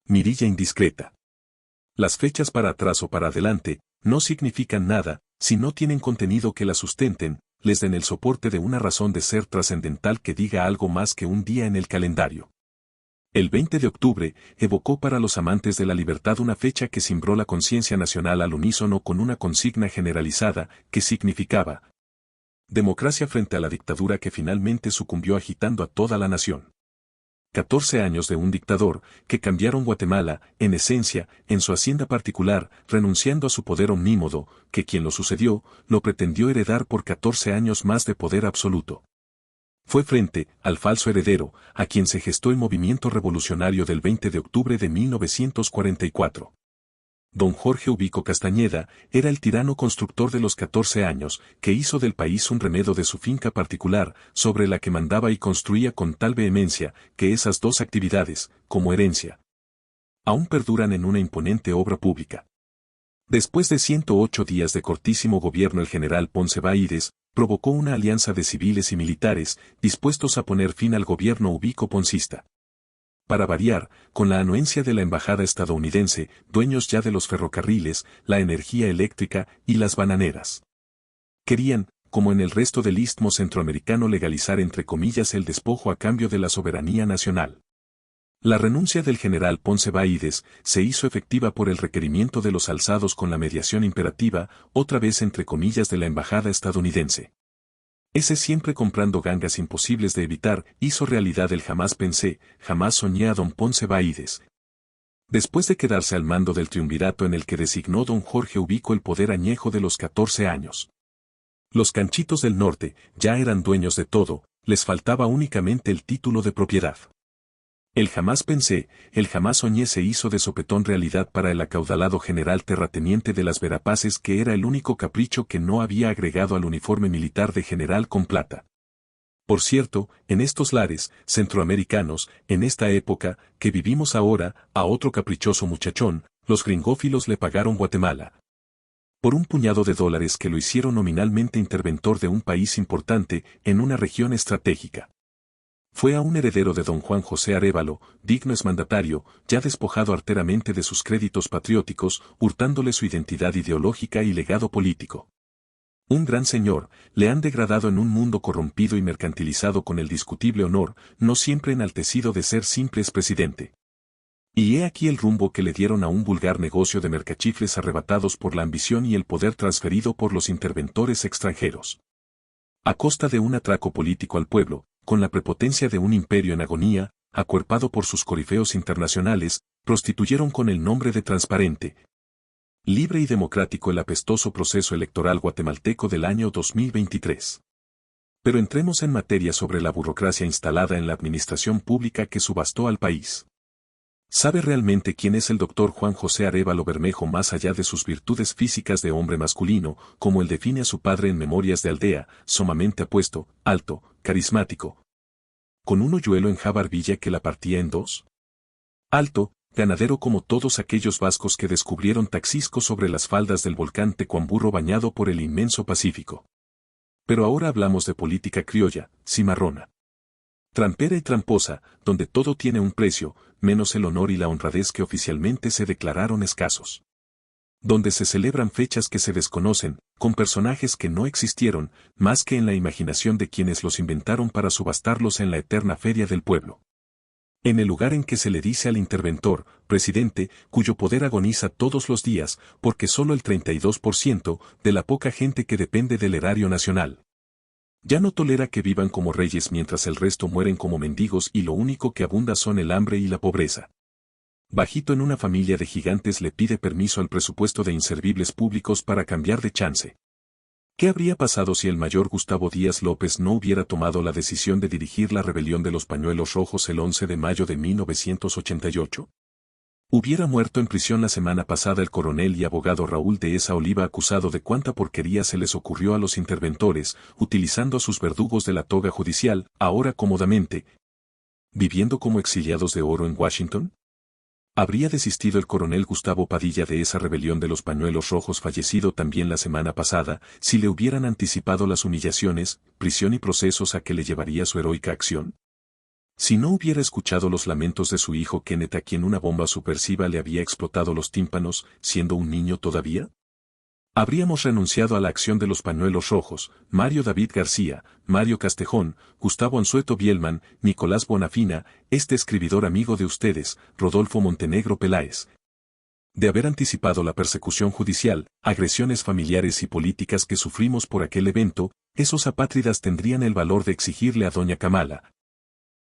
mirilla indiscreta. Las fechas para atrás o para adelante no significan nada si no tienen contenido que las sustenten, les den el soporte de una razón de ser trascendental que diga algo más que un día en el calendario. El 20 de octubre evocó para los amantes de la libertad una fecha que cimbró la conciencia nacional al unísono con una consigna generalizada que significaba democracia frente a la dictadura que finalmente sucumbió agitando a toda la nación. 14 años de un dictador que cambiaron Guatemala, en esencia, en su hacienda particular, renunciando a su poder omnímodo, que quien lo sucedió, lo pretendió heredar por 14 años más de poder absoluto. Fue frente al falso heredero, a quien se gestó el movimiento revolucionario del 20 de octubre de 1944. Don Jorge Ubico Castañeda era el tirano constructor de los 14 años, que hizo del país un remedo de su finca particular, sobre la que mandaba y construía con tal vehemencia, que esas dos actividades, como herencia, aún perduran en una imponente obra pública. Después de 108 días de cortísimo gobierno, el general Ponce Baídes provocó una alianza de civiles y militares, dispuestos a poner fin al gobierno ubico-poncista. Para variar, con la anuencia de la embajada estadounidense, dueños ya de los ferrocarriles, la energía eléctrica y las bananeras. Querían, como en el resto del istmo centroamericano, legalizar entre comillas el despojo a cambio de la soberanía nacional. La renuncia del general Ponce Baídes se hizo efectiva por el requerimiento de los alzados con la mediación imperativa, otra vez entre comillas, de la embajada estadounidense. Ese siempre comprando gangas imposibles de evitar, hizo realidad el jamás pensé, jamás soñé a don Ponce Baídes. Después de quedarse al mando del triunvirato en el que designó don Jorge Ubico el poder añejo de los 14 años. Los canchitos del norte ya eran dueños de todo, les faltaba únicamente el título de propiedad. El jamás pensé, el jamás soñé se hizo de sopetón realidad para el acaudalado general terrateniente de las Verapaces, que era el único capricho que no había agregado al uniforme militar de general con plata. Por cierto, en estos lares centroamericanos, en esta época que vivimos ahora, a otro caprichoso muchachón, los gringófilos le pagaron Guatemala por un puñado de dólares que lo hicieron nominalmente interventor de un país importante en una región estratégica. Fue a un heredero de don Juan José Arévalo, digno exmandatario, ya despojado arteramente de sus créditos patrióticos, hurtándole su identidad ideológica y legado político. Un gran señor, le han degradado en un mundo corrompido y mercantilizado con el discutible honor, no siempre enaltecido, de ser simple expresidente. Y he aquí el rumbo que le dieron a un vulgar negocio de mercachifles arrebatados por la ambición y el poder transferido por los interventores extranjeros. A costa de un atraco político al pueblo, con la prepotencia de un imperio en agonía, acuerpado por sus corifeos internacionales, prostituyeron con el nombre de transparente, libre y democrático el apestoso proceso electoral guatemalteco del año 2023. Pero entremos en materia sobre la burocracia instalada en la administración pública que subastó al país. ¿Sabe realmente quién es el doctor Juan José Arévalo Bermejo más allá de sus virtudes físicas de hombre masculino, como él define a su padre en Memorias de Aldea, sumamente apuesto, alto, carismático, con un hoyuelo en Jabarbilla que la partía en dos? Alto, ganadero como todos aquellos vascos que descubrieron Taxisco sobre las faldas del volcán Tecuamburro bañado por el inmenso Pacífico. Pero ahora hablamos de política criolla, cimarrona, trampera y tramposa, donde todo tiene un precio, menos el honor y la honradez que oficialmente se declararon escasos. Donde se celebran fechas que se desconocen, con personajes que no existieron, más que en la imaginación de quienes los inventaron para subastarlos en la eterna feria del pueblo. En el lugar en que se le dice al interventor, presidente, cuyo poder agoniza todos los días, porque solo el 32% de la poca gente que depende del erario nacional ya no tolera que vivan como reyes mientras el resto mueren como mendigos y lo único que abunda son el hambre y la pobreza. Bajito en una familia de gigantes le pide permiso al presupuesto de inservibles públicos para cambiar de chance. ¿Qué habría pasado si el mayor Gustavo Díaz López no hubiera tomado la decisión de dirigir la rebelión de los pañuelos rojos el 11 de mayo de 1988? Hubiera muerto en prisión la semana pasada el coronel y abogado Raúl de esa Oliva, acusado de cuánta porquería se les ocurrió a los interventores, utilizando a sus verdugos de la toga judicial, ahora cómodamente viviendo como exiliados de oro en Washington. ¿Habría desistido el coronel Gustavo Padilla de esa rebelión de los pañuelos rojos, fallecido también la semana pasada, si le hubieran anticipado las humillaciones, prisión y procesos a que le llevaría su heroica acción? Si no hubiera escuchado los lamentos de su hijo Kenneth, a quien una bomba subversiva le había explotado los tímpanos, siendo un niño todavía, habríamos renunciado a la acción de los pañuelos rojos, Mario David García, Mario Castejón, Gustavo Anzueto Bielman, Nicolás Bonafina, este escribidor amigo de ustedes, Rodolfo Montenegro Peláez. De haber anticipado la persecución judicial, agresiones familiares y políticas que sufrimos por aquel evento, esos apátridas tendrían el valor de exigirle a doña Kamala,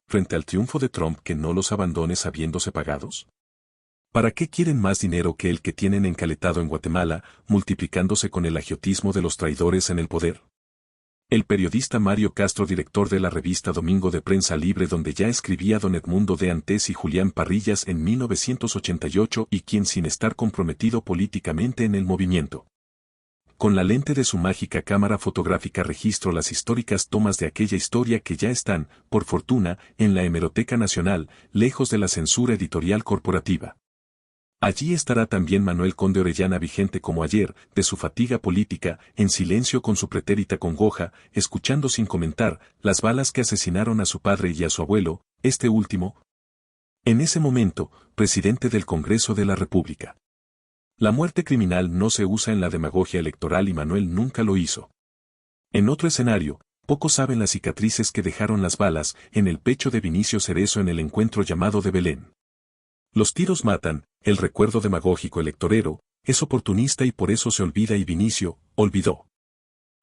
frente al triunfo de Trump, que no los abandone sabiéndose pagados. ¿Para qué quieren más dinero que el que tienen encaletado en Guatemala, multiplicándose con el agiotismo de los traidores en el poder? El periodista Mario Castro, director de la revista Domingo de Prensa Libre, donde ya escribía don Edmundo de Antés y Julián Parrillas en 1988, y quien, sin estar comprometido políticamente en el movimiento, con la lente de su mágica cámara fotográfica registró las históricas tomas de aquella historia que ya están, por fortuna, en la Hemeroteca Nacional, lejos de la censura editorial corporativa. Allí estará también Manuel Conde Orellana, vigente como ayer, de su fatiga política, en silencio con su pretérita congoja, escuchando sin comentar las balas que asesinaron a su padre y a su abuelo, este último, en ese momento, presidente del Congreso de la República. La muerte criminal no se usa en la demagogia electoral y Manuel nunca lo hizo. En otro escenario, pocos saben las cicatrices que dejaron las balas en el pecho de Vinicio Cerezo en el encuentro llamado de Belén. Los tiros matan, el recuerdo demagógico electorero es oportunista y por eso se olvida, y Vinicio olvidó.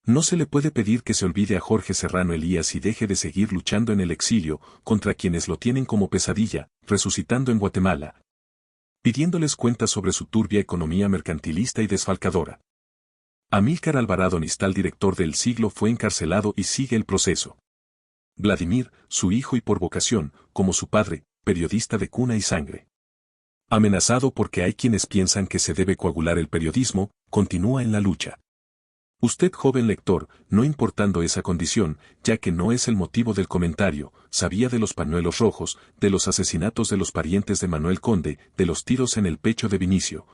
No se le puede pedir que se olvide a Jorge Serrano Elías y deje de seguir luchando en el exilio contra quienes lo tienen como pesadilla, resucitando en Guatemala, pidiéndoles cuentas sobre su turbia economía mercantilista y desfalcadora. Amílcar Alvarado Nistal, director del Siglo, fue encarcelado y sigue el proceso. Vladimir, su hijo y por vocación, como su padre, periodista de cuna y sangre, amenazado porque hay quienes piensan que se debe coagular el periodismo, continúa en la lucha. Usted, joven lector, no importando esa condición, ya que no es el motivo del comentario, sabía de los pañuelos rojos, de los asesinatos de los parientes de Manuel Conde, de los tiros en el pecho de Vinicio,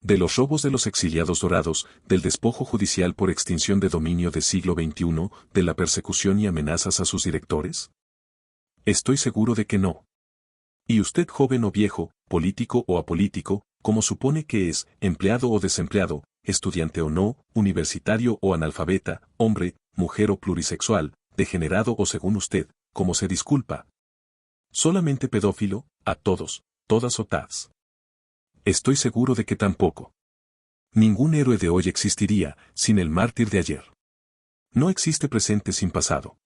de los robos de los exiliados dorados, del despojo judicial por extinción de dominio del siglo XXI, de la persecución y amenazas a sus directores. Estoy seguro de que no. Y usted, joven o viejo, político o apolítico, como supone que es, empleado o desempleado, estudiante o no, universitario o analfabeta, hombre, mujer o plurisexual, degenerado o según usted, como se disculpa. Solamente pedófilo, a todos, todas o todas. Estoy seguro de que tampoco. Ningún héroe de hoy existiría sin el mártir de ayer. No existe presente sin pasado.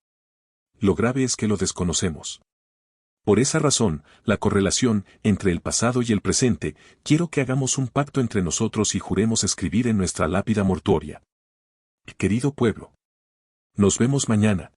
Lo grave es que lo desconocemos. Por esa razón, la correlación entre el pasado y el presente, quiero que hagamos un pacto entre nosotros y juremos escribir en nuestra lápida mortuoria: querido pueblo, nos vemos mañana.